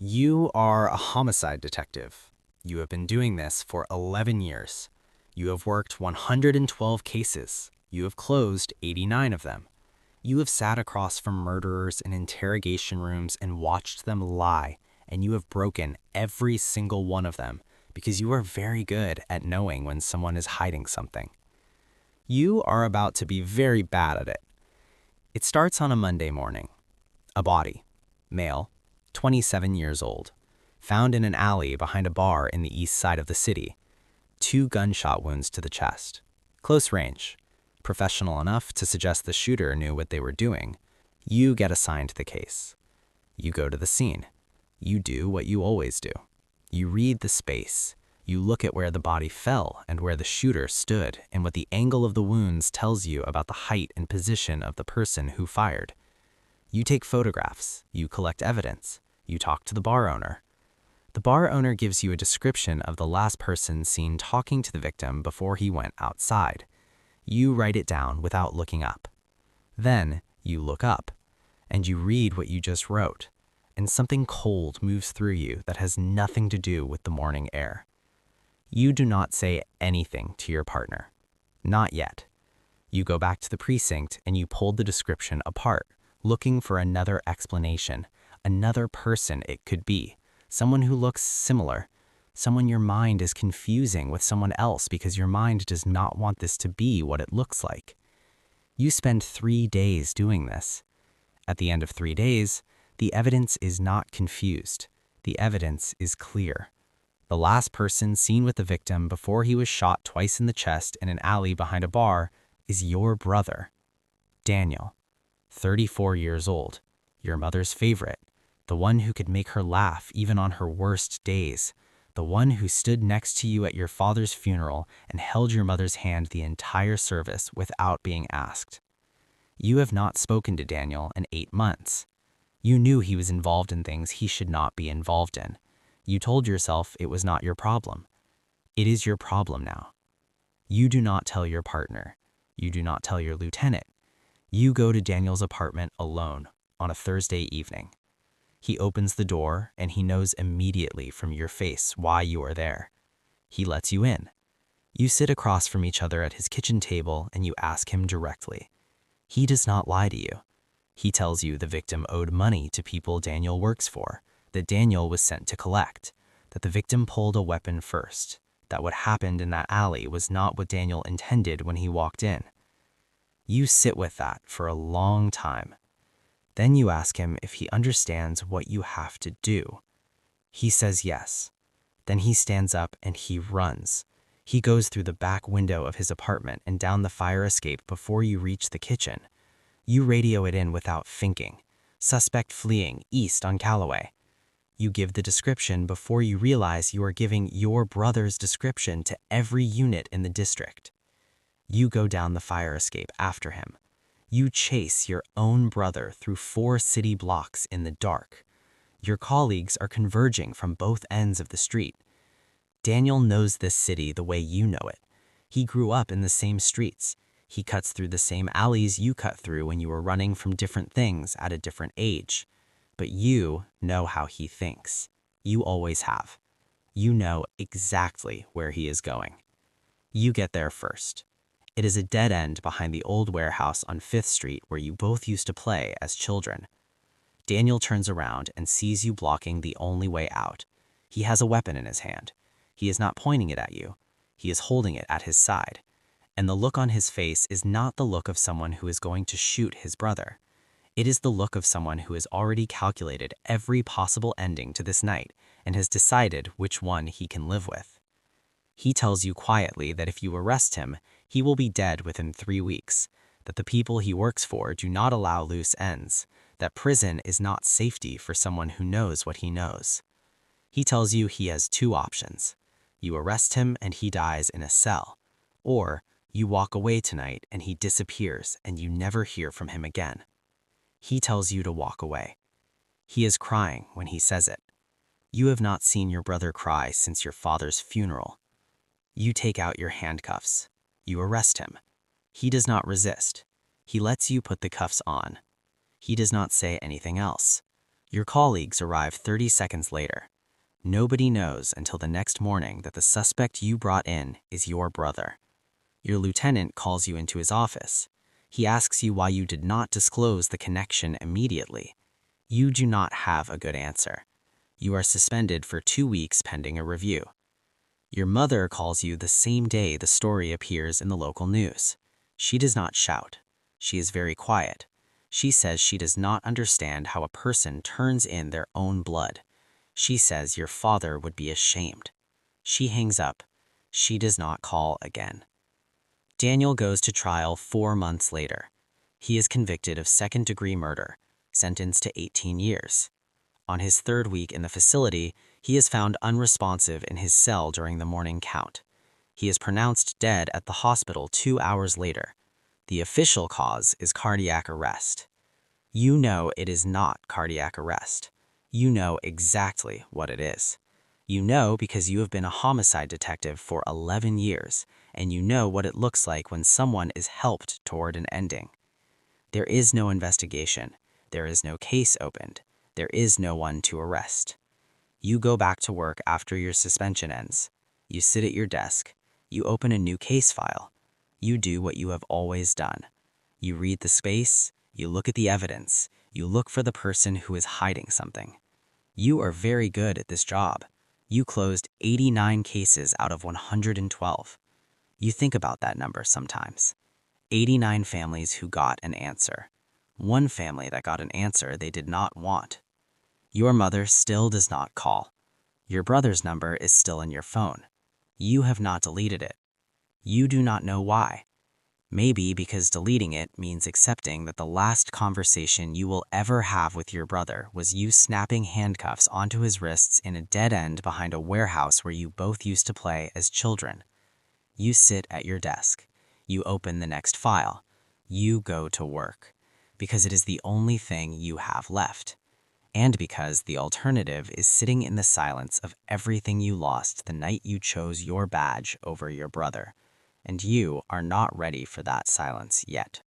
You are a homicide detective. You have been doing this for 11 years. You have worked 112 cases. You have closed 89 of them. You have sat across from murderers in interrogation rooms and watched them lie, and you have broken every single one of them because you are very good at knowing when someone is hiding something. You are about to be very bad at it. It starts on a Monday morning. A body, male, 27 years old, found in an alley behind a bar in the east side of the city. 2 gunshot wounds to the chest. Close range. Professional enough to suggest the shooter knew what they were doing. You get assigned the case. You go to the scene. You do what you always do. You read the space. You look at where the body fell and where the shooter stood and what the angle of the wounds tells you about the height and position of the person who fired. You take photographs. You collect evidence. You talk to the bar owner. The bar owner gives you a description of the last person seen talking to the victim before he went outside. You write it down without looking up. Then you look up, and you read what you just wrote, and something cold moves through you that has nothing to do with the morning air. You do not say anything to your partner. Not yet. You go back to the precinct and you pull the description apart, looking for another explanation, another person it could be, someone who looks similar, someone your mind is confusing with someone else because your mind does not want this to be what it looks like. You spend 3 days doing this. At the end of 3 days, the evidence is not confused. The evidence is clear. The last person seen with the victim before he was shot twice in the chest in an alley behind a bar is your brother, Daniel, 34 years old, your mother's favorite, the one who could make her laugh even on her worst days, the one who stood next to you at your father's funeral and held your mother's hand the entire service without being asked. You have not spoken to Daniel in 8 months. You knew he was involved in things he should not be involved in. You told yourself it was not your problem. It is your problem now. You do not tell your partner. You do not tell your lieutenant. You go to Daniel's apartment alone on a Thursday evening. He opens the door and he knows immediately from your face why you are there. He lets you in. You sit across from each other at his kitchen table and you ask him directly. He does not lie to you. He tells you the victim owed money to people Daniel works for, that Daniel was sent to collect, that the victim pulled a weapon first, that what happened in that alley was not what Daniel intended when he walked in. You sit with that for a long time. Then you ask him if he understands what you have to do. He says yes. Then he stands up and he runs. He goes through the back window of his apartment and down the fire escape before you reach the kitchen. You radio it in without thinking. Suspect fleeing east on Callaway. You give the description before you realize you are giving your brother's description to every unit in the district. You go down the fire escape after him. You chase your own brother through 4 city blocks in the dark. Your colleagues are converging from both ends of the street. Daniel knows this city the way you know it. He grew up in the same streets. He cuts through the same alleys you cut through when you were running from different things at a different age. But you know how he thinks. You always have. You know exactly where he is going. You get there first. It is a dead end behind the old warehouse on 5th Street where you both used to play as children. Daniel turns around and sees you blocking the only way out. He has a weapon in his hand. He is not pointing it at you. He is holding it at his side. And the look on his face is not the look of someone who is going to shoot his brother. It is the look of someone who has already calculated every possible ending to this night and has decided which one he can live with. He tells you quietly that if you arrest him, he will be dead within 3 weeks, that the people he works for do not allow loose ends, that prison is not safety for someone who knows what he knows. He tells you he has 2 options. You arrest him and he dies in a cell, or you walk away tonight and he disappears and you never hear from him again. He tells you to walk away. He is crying when he says it. You have not seen your brother cry since your father's funeral. You take out your handcuffs. You arrest him. He does not resist. He lets you put the cuffs on. He does not say anything else. Your colleagues arrive 30 seconds later. Nobody knows until the next morning that the suspect you brought in is your brother. Your lieutenant calls you into his office. He asks you why you did not disclose the connection immediately. You do not have a good answer. You are suspended for 2 weeks pending a review. Your mother calls you the same day the story appears in the local news. She does not shout. She is very quiet. She says she does not understand how a person turns in their own blood. She says your father would be ashamed. She hangs up. She does not call again. Daniel goes to trial 4 months later. He is convicted of second-degree murder, sentenced to 18 years. On his 3rd week in the facility, he is found unresponsive in his cell during the morning count. He is pronounced dead at the hospital 2 hours later. The official cause is cardiac arrest. You know it is not cardiac arrest. You know exactly what it is. You know because you have been a homicide detective for 11 years, and you know what it looks like when someone is helped toward an ending. There is no investigation. There is no case opened. There is no one to arrest. You go back to work after your suspension ends. You sit at your desk. You open a new case file. You do what you have always done. You read the space. You look at the evidence. You look for the person who is hiding something. You are very good at this job. You closed 89 cases out of 112. You think about that number sometimes. 89 families who got an answer. One family that got an answer they did not want. Your mother still does not call. Your brother's number is still in your phone. You have not deleted it. You do not know why. Maybe because deleting it means accepting that the last conversation you will ever have with your brother was you snapping handcuffs onto his wrists in a dead end behind a warehouse where you both used to play as children. You sit at your desk. You open the next file. You go to work. Because it is the only thing you have left. And because the alternative is sitting in the silence of everything you lost the night you chose your badge over your brother. And you are not ready for that silence yet.